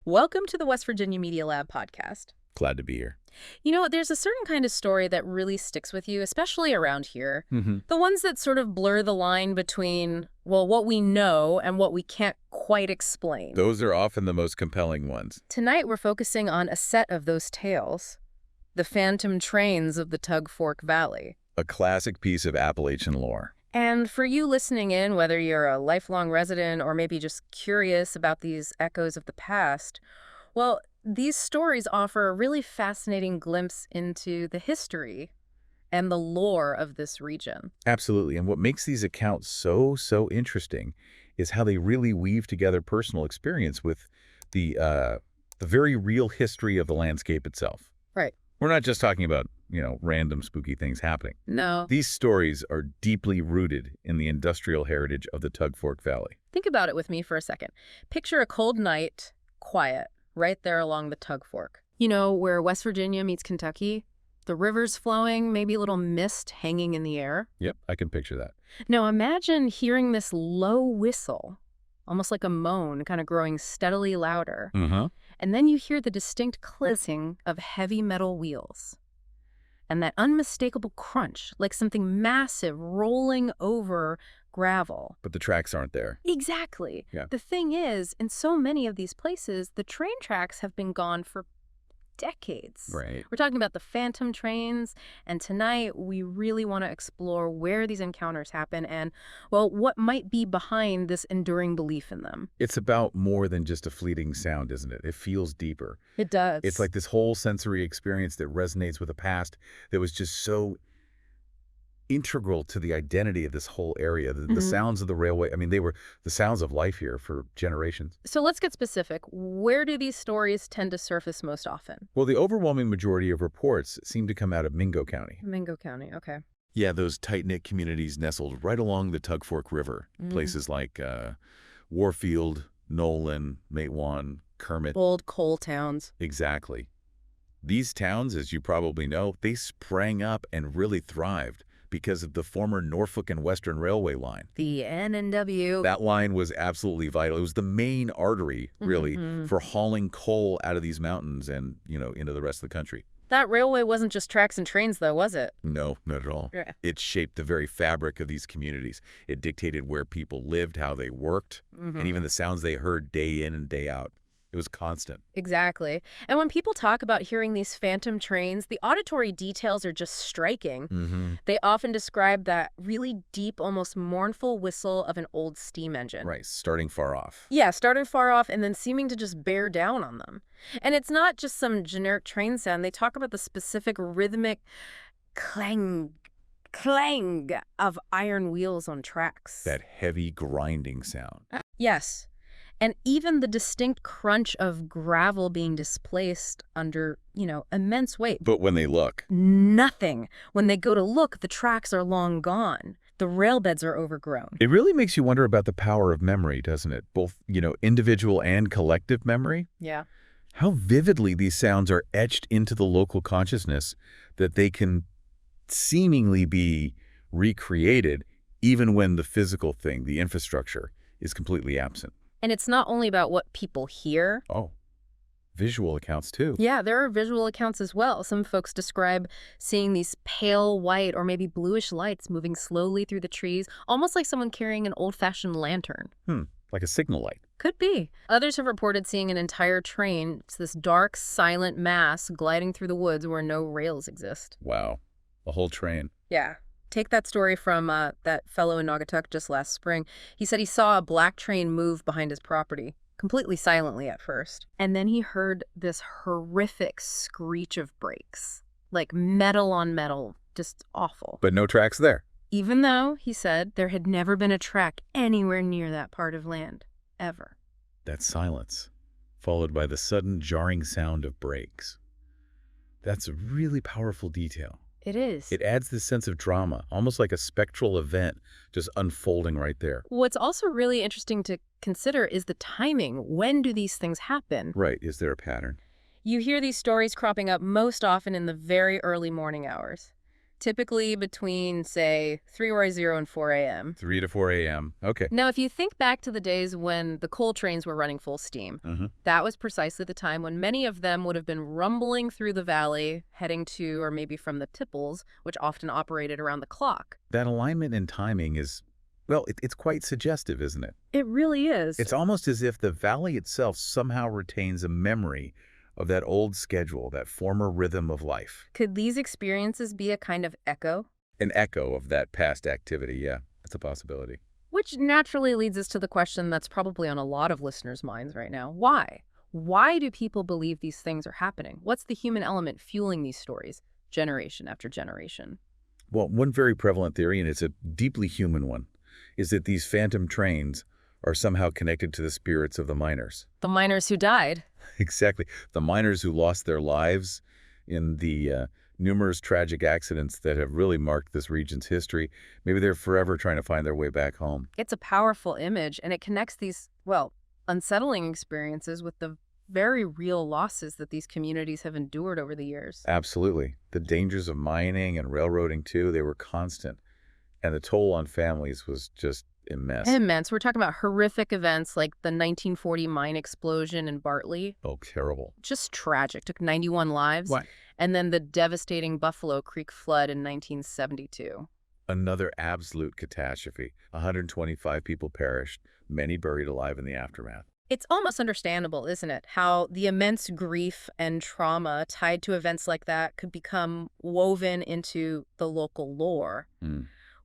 Welcome to the West Virginia Media Lab podcast. Glad to be here. There's a certain kind of story that really sticks with you, especially around here. Mm-hmm. The ones that sort of blur the line between, well, what we know and what we can't quite explain. Those are often the most compelling ones. Tonight, we're focusing on a set of those tales, the phantom trains of the Tug Fork Valley. A classic piece of Appalachian lore. And for you listening in, whether you're a lifelong resident or maybe just curious about these echoes of the past, well, these stories offer a really fascinating glimpse into the history and the lore of this region. Absolutely. And what makes these accounts so interesting is how they really weave together personal experience with the very real history of the landscape itself. Right. We're not just talking about, random spooky things happening. No. These stories are deeply rooted in the industrial heritage of the Tug Fork Valley. Think about it with me for a second. Picture a cold night, quiet, right there along the Tug Fork. Where West Virginia meets Kentucky? The river's flowing, maybe a little mist hanging in the air. Yep, I can picture that. Now imagine hearing this low whistle, almost like a moan, kind of growing steadily louder. Uh-huh. And then you hear the distinct clicking of heavy metal wheels. And that unmistakable crunch, like something massive rolling over gravel. But the tracks aren't there. Exactly. Yeah. The thing is, in so many of these places, the train tracks have been gone for decades. Right. We're talking about the phantom trains, and tonight we really want to explore where these encounters happen and, well, what might be behind this enduring belief in them. It's about more than just a fleeting sound, isn't it? It feels deeper. It does. It's like this whole sensory experience that resonates with a past that was just so integral to the identity of this whole area. The sounds of the railway, they were the sounds of life here for generations. So let's get specific. Where do these stories tend to surface most often? Well, the overwhelming majority of reports seem to come out of Mingo County. Mingo County, okay. Yeah, those tight-knit communities nestled right along the Tug Fork River. Places like Warfield, Nolan, Matewan, Kermit. Old coal towns. Exactly. These towns, as you probably know, they sprang up and really thrived because of the former Norfolk and Western Railway line. The N&W. That line was absolutely vital. It was the main artery, really, for hauling coal out of these mountains and, into the rest of the country. That railway wasn't just tracks and trains, though, was it? No, not at all. Yeah. It shaped the very fabric of these communities. It dictated where people lived, how they worked, and even the sounds they heard day in and day out. It was constant. Exactly. And when people talk about hearing these phantom trains, the auditory details are just striking. They often describe that really deep, almost mournful whistle of an old steam engine. Right, starting far off. Yeah, starting far off and then seeming to just bear down on them. And it's not just some generic train sound. They talk about the specific rhythmic clang of iron wheels on tracks. That heavy grinding sound. Yes. And even the distinct crunch of gravel being displaced under, immense weight. But when they look. Nothing. When they go to look, the tracks are long gone. The rail beds are overgrown. It really makes you wonder about the power of memory, doesn't it? Both, individual and collective memory. Yeah. How vividly these sounds are etched into the local consciousness that they can seemingly be recreated even when the physical thing, the infrastructure, is completely absent. And it's not only about what people hear. Oh, visual accounts too. Yeah, there are visual accounts as well. Some folks describe seeing these pale white or maybe bluish lights moving slowly through the trees, almost like someone carrying an old-fashioned lantern. Like a signal light. Could be. Others have reported seeing an entire train. It's this dark, silent mass gliding through the woods where no rails exist. Wow. A whole train. Yeah. Take that story from that fellow in Naugatuck just last spring. He said he saw a black train move behind his property, completely silently at first. And then he heard this horrific screech of brakes, like metal on metal, just awful. But no tracks there. Even though, he said, there had never been a track anywhere near that part of land, ever. That silence, followed by the sudden jarring sound of brakes. That's a really powerful detail. It is. It adds this sense of drama, almost like a spectral event just unfolding right there. What's also really interesting to consider is the timing. When do these things happen? Right. Is there a pattern? You hear these stories cropping up most often in the very early morning hours. typically between, say, 3:00 and 4 a.m. 3 to 4 a.m. Okay. Now, if you think back to the days when the coal trains were running full steam, that was precisely the time when many of them would have been rumbling through the valley, heading to or maybe from the tipples, which often operated around the clock. That alignment and timing is, well, it's quite suggestive, isn't it? It really is. It's almost as if the valley itself somehow retains a memory of that old schedule, that former rhythm of life. Could these experiences be a kind of echo? An echo of that past activity, yeah. That's a possibility. Which naturally leads us to the question that's probably on a lot of listeners' minds right now. Why? Why do people believe these things are happening? What's the human element fueling these stories, generation after generation? Well, one very prevalent theory, and it's a deeply human one, is that these phantom trains are somehow connected to the spirits of the miners. The miners who died. Exactly. The miners who lost their lives in the numerous tragic accidents that have really marked this region's history. Maybe they're forever trying to find their way back home. It's a powerful image, and it connects these, well, unsettling experiences with the very real losses that these communities have endured over the years. Absolutely. The dangers of mining and railroading, too, they were constant. And the toll on families was just immense. Immense. We're talking about horrific events like the 1940 mine explosion in Bartley. Oh, terrible. Just tragic. Took 91 lives. What? And then the devastating Buffalo Creek flood in 1972. Another absolute catastrophe. 125 people perished, many buried alive in the aftermath. It's almost understandable, isn't it, how the immense grief and trauma tied to events like that could become woven into the local lore.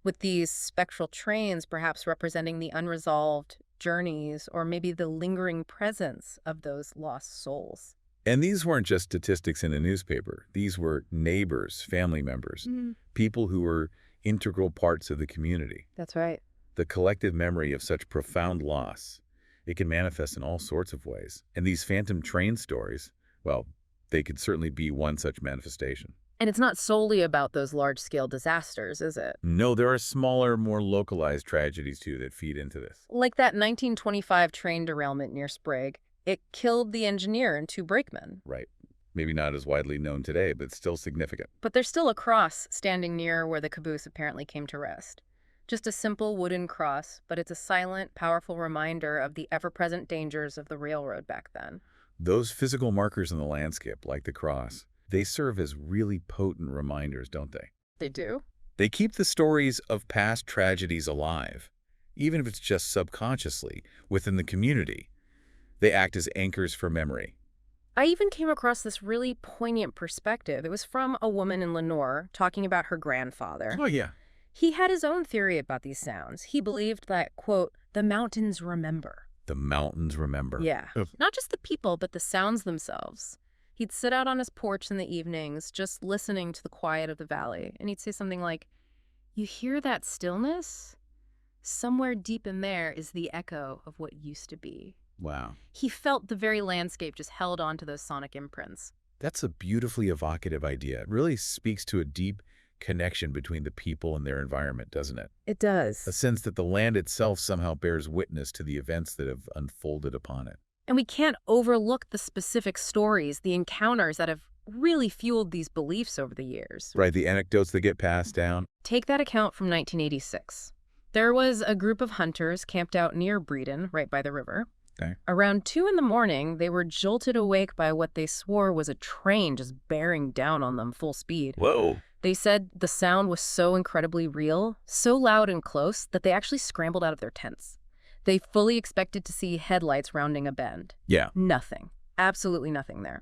With these spectral trains perhaps representing the unresolved journeys or maybe the lingering presence of those lost souls. And these weren't just statistics in a newspaper. These were neighbors, family members, people who were integral parts of the community. That's right. The collective memory of such profound loss, it can manifest in all sorts of ways. And these phantom train stories, well, they could certainly be one such manifestation. And it's not solely about those large-scale disasters, is it? No, there are smaller, more localized tragedies, too, that feed into this. Like that 1925 train derailment near Sprague. It killed the engineer and 2 brakemen. Right. Maybe not as widely known today, but still significant. But there's still a cross standing near where the caboose apparently came to rest. Just a simple wooden cross, but it's a silent, powerful reminder of the ever-present dangers of the railroad back then. Those physical markers in the landscape, like the cross, they serve as really potent reminders, don't they? They do? They keep the stories of past tragedies alive, even if it's just subconsciously, within the community. They act as anchors for memory. I even came across this really poignant perspective. It was from a woman in Lenore talking about her grandfather. Oh, yeah. He had his own theory about these sounds. He believed that, quote, the mountains remember. The mountains remember. Yeah. Not just the people, but the sounds themselves. He'd sit out on his porch in the evenings, just listening to the quiet of the valley, and he'd say something like, you hear that stillness? Somewhere deep in there is the echo of what used to be. Wow. He felt the very landscape just held on to those sonic imprints. That's a beautifully evocative idea. It really speaks to a deep connection between the people and their environment, doesn't it? It does. A sense that the land itself somehow bears witness to the events that have unfolded upon it. And we can't overlook the specific stories, the encounters that have really fueled these beliefs over the years. Right, the anecdotes that get passed down. Take that account from 1986. There was a group of hunters camped out near Breeden, right by the river. Okay. Around 2 in the morning, they were jolted awake by what they swore was a train just bearing down on them full speed. Whoa. They said the sound was so incredibly real, so loud and close, that they actually scrambled out of their tents. They fully expected to see headlights rounding a bend. Yeah. Nothing. Absolutely nothing there.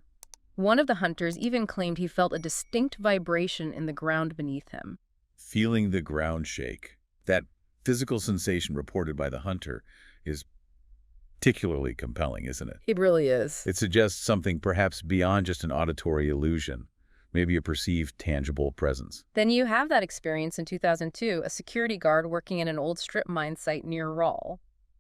One of the hunters even claimed he felt a distinct vibration in the ground beneath him. Feeling the ground shake. That physical sensation reported by the hunter is particularly compelling, isn't it? It really is. It suggests something perhaps beyond just an auditory illusion, maybe a perceived tangible presence. Then you have that experience in 2002, a security guard working in an old strip mine site near Rawl.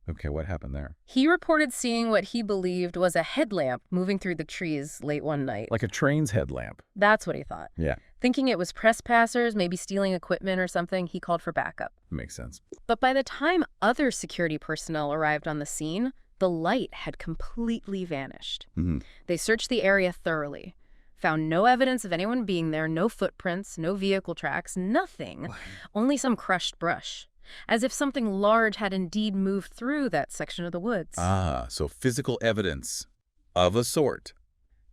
Okay, what happened there? He reported seeing what he believed was a headlamp moving through the trees late one night. Like a train's headlamp. That's what he thought. Yeah. Thinking it was trespassers, maybe stealing equipment or something, he called for backup. Makes sense. But by the time other security personnel arrived on the scene, the light had completely vanished. They searched the area thoroughly, found no evidence of anyone being there, no footprints, no vehicle tracks, nothing. What? Only some crushed brush. As if something large had indeed moved through that section of the woods. Ah, so physical evidence of a sort.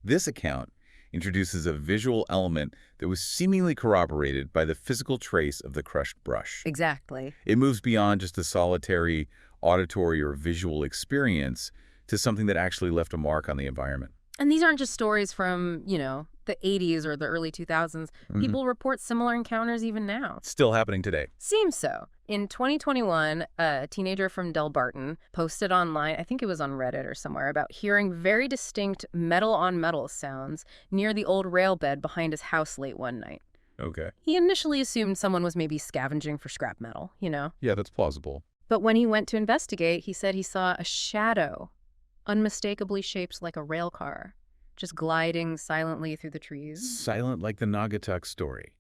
This account introduces a visual element that was seemingly corroborated by the physical trace of the crushed brush. Exactly. It moves beyond just a solitary auditory or visual experience to something that actually left a mark on the environment. And these aren't just stories from, the 80s or the early 2000s. People report similar encounters even now. Still happening today. Seems so. In 2021, a teenager from Delbarton posted online, I think it was on Reddit or somewhere, about hearing very distinct metal-on-metal sounds near the old rail bed behind his house late one night. Okay. He initially assumed someone was maybe scavenging for scrap metal, Yeah, that's plausible. But when he went to investigate, he said he saw a shadow, unmistakably shaped like a rail car, just gliding silently through the trees. Silent like the Naugatuck story.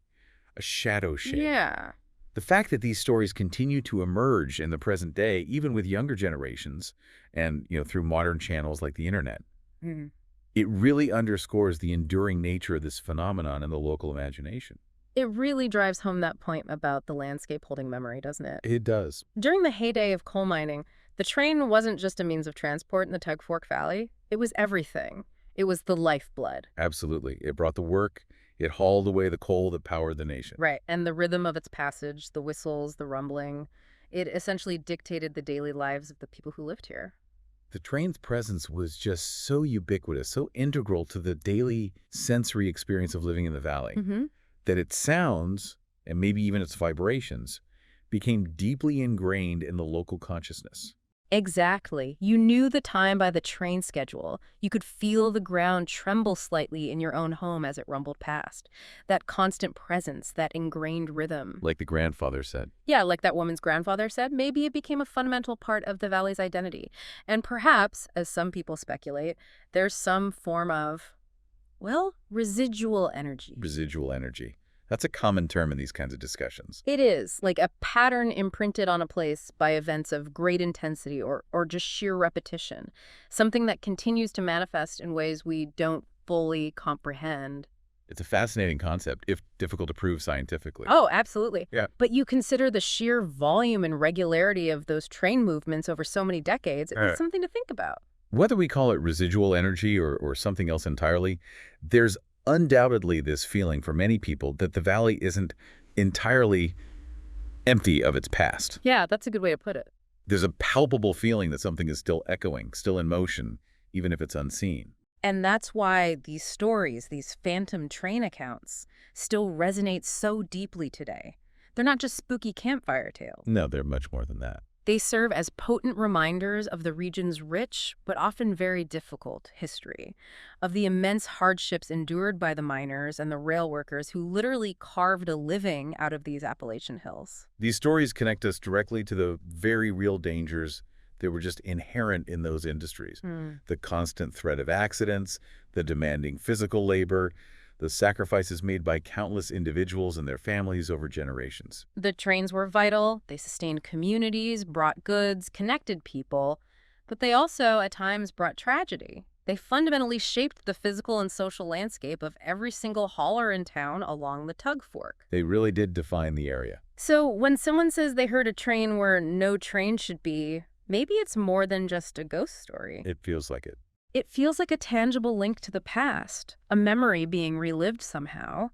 A shadow shape. Yeah. The fact that these stories continue to emerge in the present day, even with younger generations, and through modern channels like the internet, it really underscores the enduring nature of this phenomenon in the local imagination. It really drives home that point about the landscape holding memory, doesn't it? It does. During the heyday of coal mining, the train wasn't just a means of transport in the Tug Fork Valley. It was everything. It was the lifeblood. Absolutely. It brought the work. It hauled away the coal that powered the nation. Right, and the rhythm of its passage, the whistles, the rumbling, it essentially dictated the daily lives of the people who lived here. The train's presence was just so ubiquitous, so integral to the daily sensory experience of living in the valley, that its sounds, and maybe even its vibrations, became deeply ingrained in the local consciousness. Exactly. You knew the time by the train schedule. You could feel the ground tremble slightly in your own home as it rumbled past. That constant presence, that ingrained rhythm. Like the grandfather said. Yeah, like that woman's grandfather said, maybe it became a fundamental part of the valley's identity. And perhaps, as some people speculate, there's some form of, residual energy. Residual energy. That's a common term in these kinds of discussions. It is, like a pattern imprinted on a place by events of great intensity or just sheer repetition. Something that continues to manifest in ways we don't fully comprehend. It's a fascinating concept, if difficult to prove scientifically. Oh, absolutely. Yeah. But you consider the sheer volume and regularity of those train movements over so many decades. It's something to think about. Whether we call it residual energy or something else entirely, there's undoubtedly this feeling for many people that the valley isn't entirely empty of its past. Yeah, that's a good way to put it. There's a palpable feeling that something is still echoing, still in motion, even if it's unseen. And that's why these stories, these phantom train accounts, still resonate so deeply today. They're not just spooky campfire tales. No, they're much more than that. They serve as potent reminders of the region's rich, but often very difficult history, of the immense hardships endured by the miners and the rail workers who literally carved a living out of these Appalachian hills. These stories connect us directly to the very real dangers that were just inherent in those industries. The constant threat of accidents, the demanding physical labor, the sacrifices made by countless individuals and their families over generations. The trains were vital. They sustained communities, brought goods, connected people, but they also at times brought tragedy. They fundamentally shaped the physical and social landscape of every single hauler in town along the Tug Fork. They really did define the area. So when someone says they heard a train where no train should be, maybe it's more than just a ghost story. It feels like it. It feels like a tangible link to the past, a memory being relived somehow,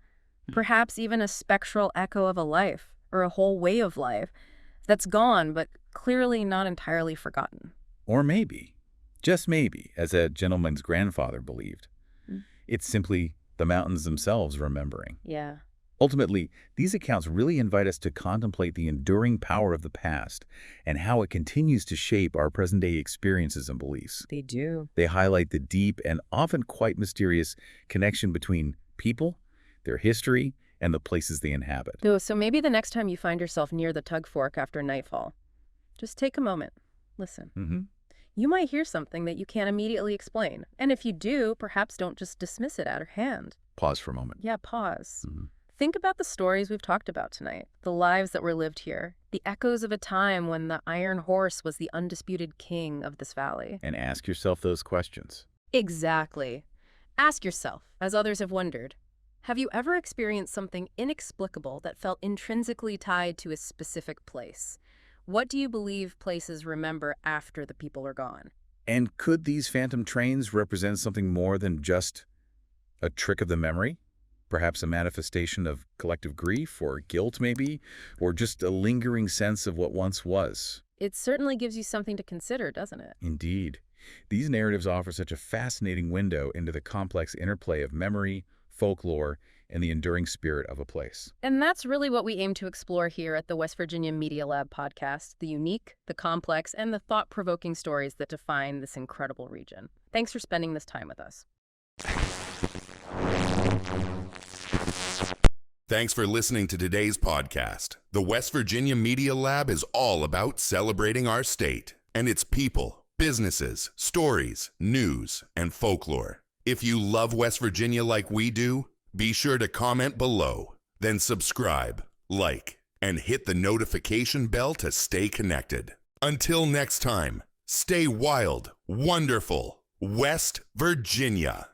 perhaps even a spectral echo of a life or a whole way of life that's gone but clearly not entirely forgotten. Or maybe, just maybe, as a gentleman's grandfather believed, it's simply the mountains themselves remembering. Yeah. Ultimately, these accounts really invite us to contemplate the enduring power of the past and how it continues to shape our present-day experiences and beliefs. They do. They highlight the deep and often quite mysterious connection between people, their history, and the places they inhabit. So maybe the next time you find yourself near the Tug Fork after nightfall, just take a moment. Listen. You might hear something that you can't immediately explain. And if you do, perhaps don't just dismiss it out of hand. Pause for a moment. Yeah, pause. Think about the stories we've talked about tonight, the lives that were lived here, the echoes of a time when the Iron Horse was the undisputed king of this valley. And ask yourself those questions. Exactly. Ask yourself, as others have wondered, have you ever experienced something inexplicable that felt intrinsically tied to a specific place? What do you believe places remember after the people are gone? And could these phantom trains represent something more than just a trick of the memory? Perhaps a manifestation of collective grief or guilt, maybe? Or just a lingering sense of what once was? It certainly gives you something to consider, doesn't it? Indeed. These narratives offer such a fascinating window into the complex interplay of memory, folklore, and the enduring spirit of a place. And that's really what we aim to explore here at the West Virginia Media Lab podcast, the unique, the complex, and the thought-provoking stories that define this incredible region. Thanks for spending this time with us. Thanks for listening to today's podcast. The West Virginia Media Lab is all about celebrating our state and its people, businesses, stories, news, and folklore. If you love West Virginia like we do, be sure to comment below, then subscribe, like, and hit the notification bell to stay connected. Until next time, stay wild, wonderful, West Virginia.